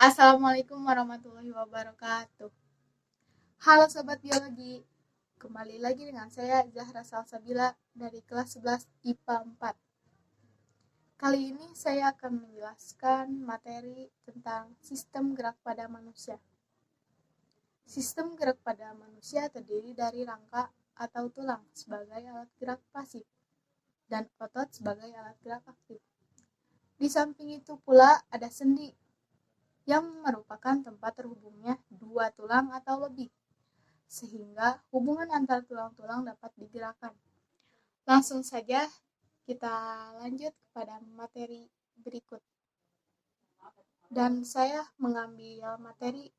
Assalamualaikum warahmatullahi wabarakatuh. Halo Sobat Biologi, kembali lagi dengan saya Zahra Salsabila dari kelas 11 IPA 4. Kali ini saya akan menjelaskan materi tentang sistem gerak pada manusia. Sistem gerak pada manusia terdiri dari rangka atau tulang sebagai alat gerak pasif dan otot sebagai alat gerak aktif. Di samping itu pula ada sendi yang merupakan tempat terhubungnya dua tulang atau lebih, sehingga hubungan antar tulang-tulang dapat digerakkan. Langsung saja kita lanjut kepada materi berikut. Dan saya mengambil materi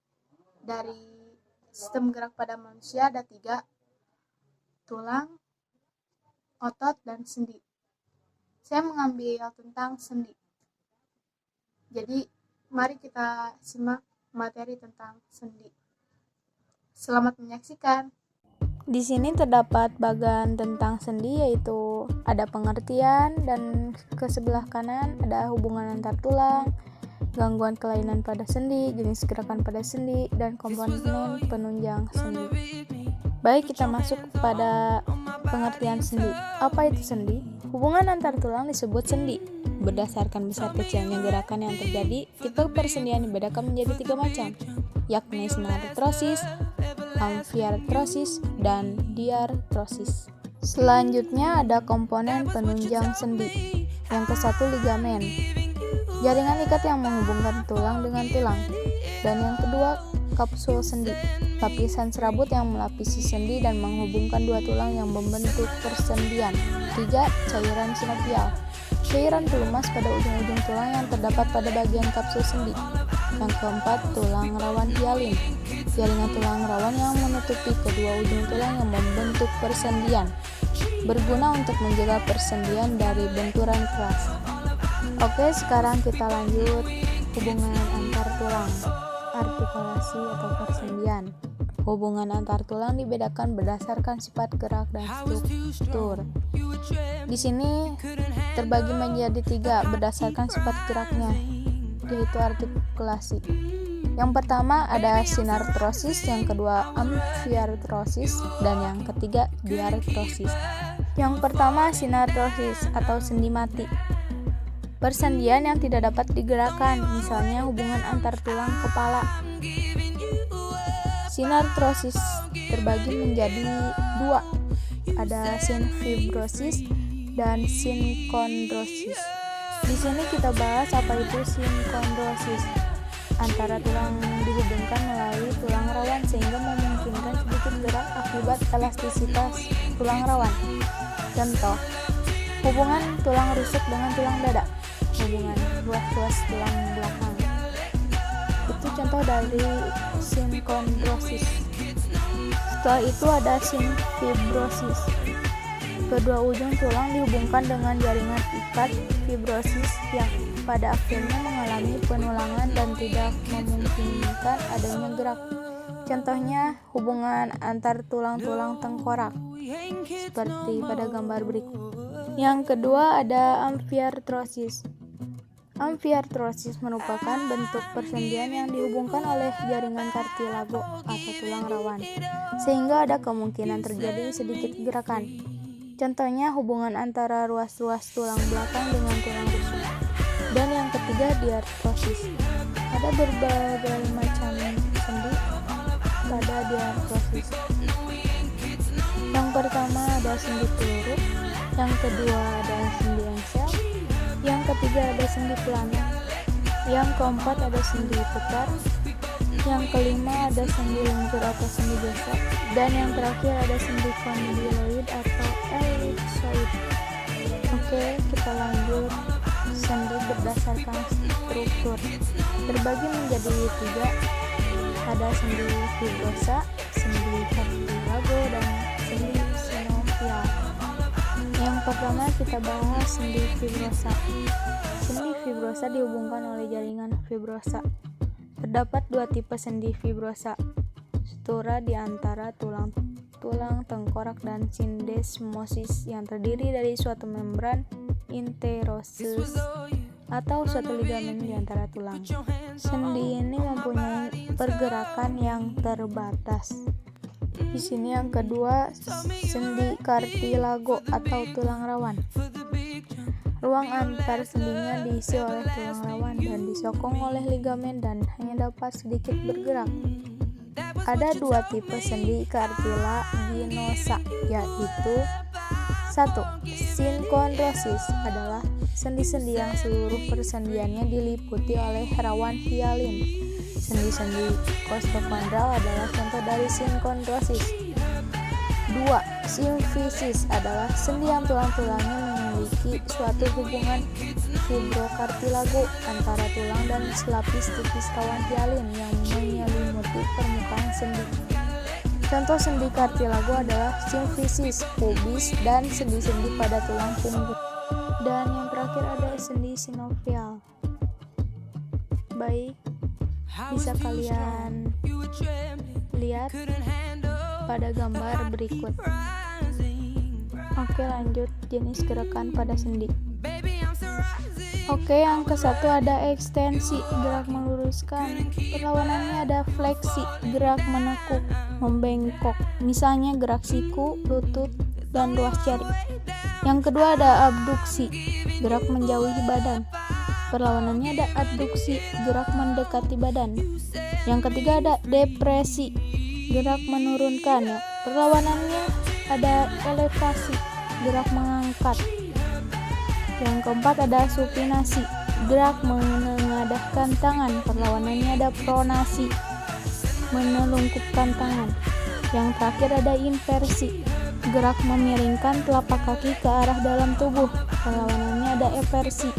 dari sistem gerak pada manusia ada 3, tulang, otot, dan sendi. Saya mengambil tentang sendi. Jadi, mari kita simak materi tentang sendi. Selamat menyaksikan. Di sini terdapat bagian tentang sendi, yaitu ada pengertian, dan ke sebelah kanan ada hubungan antar tulang, gangguan kelainan pada sendi, jenis gerakan pada sendi, dan komponen penunjang sendi. Baik, kita masuk pada pengertian sendi. Apa itu sendi? Hubungan antar tulang disebut sendi. Berdasarkan besar kecilnya gerakan yang terjadi, tipe persendian dibedakan menjadi 3 macam, yakni sinartrosis, amfiartrosis, dan diartrosis. Selanjutnya ada komponen penunjang sendi. Yang ke-1 ligamen, jaringan ikat yang menghubungkan tulang dengan tulang. Dan yang kedua kapsul sendi, lapisan serabut yang melapisi sendi dan menghubungkan dua tulang yang membentuk persendian. 3. Cairan sinovial, cairan pelumas pada ujung-ujung tulang yang terdapat pada bagian kapsul sendi. Yang keempat, tulang rawan hialin, jaringan tulang rawan yang menutupi kedua ujung tulang yang membentuk persendian, berguna untuk menjaga persendian dari benturan keras. Oke, sekarang kita lanjut hubungan antar tulang, artikulasi atau persendian. Hubungan antar tulang dibedakan berdasarkan sifat gerak dan struktur. Di sini terbagi menjadi 3 berdasarkan sifat geraknya, yaitu artikulasi. Yang pertama ada sinartrosis, yang kedua amfiartrosis, dan yang ketiga diartrosis. Yang pertama sinartrosis atau sendi mati. Persendian yang tidak dapat digerakkan, misalnya hubungan antar tulang kepala. Sinartrosis terbagi menjadi 2, ada sinfibrosis dan sinkondrosis. Di sini kita bahas apa itu sinkondrosis. Antara tulang dihubungkan melalui tulang rawan sehingga memungkinkan sedikit gerak akibat elastisitas tulang rawan. Contoh, hubungan tulang rusuk dengan tulang dada, hubungan ruas-ruas tulang belakang. Itu contoh dari sinkondrosis. Setelah itu ada sinfibrosis. Kedua ujung tulang dihubungkan dengan jaringan ikat fibrosis yang pada akhirnya mengalami penulangan dan tidak memungkinkan adanya gerak. Contohnya hubungan antar tulang-tulang tengkorak, seperti pada gambar berikut. Yang kedua ada amfiartrosis. Amfiartrosis merupakan bentuk persendian yang dihubungkan oleh jaringan kartilago atau tulang rawan, sehingga ada kemungkinan terjadi sedikit gerakan. Contohnya hubungan antara ruas-ruas tulang belakang dengan tulang rusuk. Dan yang ketiga diartrosis. Ada berbagai macam sendi pada diartrosis. Yang pertama ada sendi peluru, yang kedua ada sendi engsel, yang ketiga ada sendi pelana, yang keempat ada sendi putar, yang kelima ada sendi luncur atau sendi gesek, dan yang terakhir ada sendi kondyloid atau elipsoid. Oke, kita lanjut. Sendi berdasarkan struktur terbagi menjadi 3, ada sendi fibrosa, sendi cartilago, dan sendi sinovial. Yang pertama kita bahas sendi fibrosa. Sendi fibrosa dihubungkan oleh jaringan fibrosa. Terdapat 2 tipe sendi fibrosa, sutura di antara tulang tengkorak dan sindesmosis yang terdiri dari suatu membran interosus atau suatu ligamen di antara tulang. Sendi ini mempunyai pergerakan yang terbatas. Di sini yang kedua, sendi kartilago atau tulang rawan. Ruang antar sendinya diisi oleh tulang rawan dan disokong oleh ligamen dan hanya dapat sedikit bergerak. Ada dua tipe sendi kartilaginosa, yaitu 1. Sinkondrosis adalah sendi-sendi yang seluruh persendiannya diliputi oleh rawan hialin. Sendi-sendi kostokondral adalah contoh dari sinkondrosis. 2. Simfisis adalah sendi yang tulang-tulangnya memiliki suatu hubungan fibrokartilago antara tulang dan selapis tipis rawan hialin yang menyelimuti permukaan sendi. Contoh sendi kartilago adalah simfisis, pubis, dan sendi-sendi pada tulang punggung. Dan yang terakhir ada sendi sinovial. Baik, bisa kalian lihat pada gambar berikut. Oke, lanjut jenis gerakan pada sendi. Oke, yang ke-1 ada ekstensi, gerak meluruskan. Perlawanannya ada fleksi, gerak menekuk, membengkok. Misalnya gerak siku, lutut, dan ruas jari. Yang kedua ada abduksi, gerak menjauhi badan. Perlawanannya ada abduksi, gerak mendekati badan. Yang ketiga ada depresi, gerak menurunkan. Perlawanannya ada elevasi, gerak mengangkat. Yang keempat ada supinasi, gerak menengadahkan tangan. Perlawanannya ada pronasi, menelungkupkan tangan. Yang terakhir ada inversi, gerak memiringkan telapak kaki ke arah dalam tubuh. Perlawanannya ada eversi,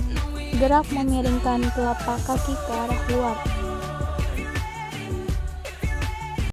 gerak memiringkan telapak kaki ke arah luar.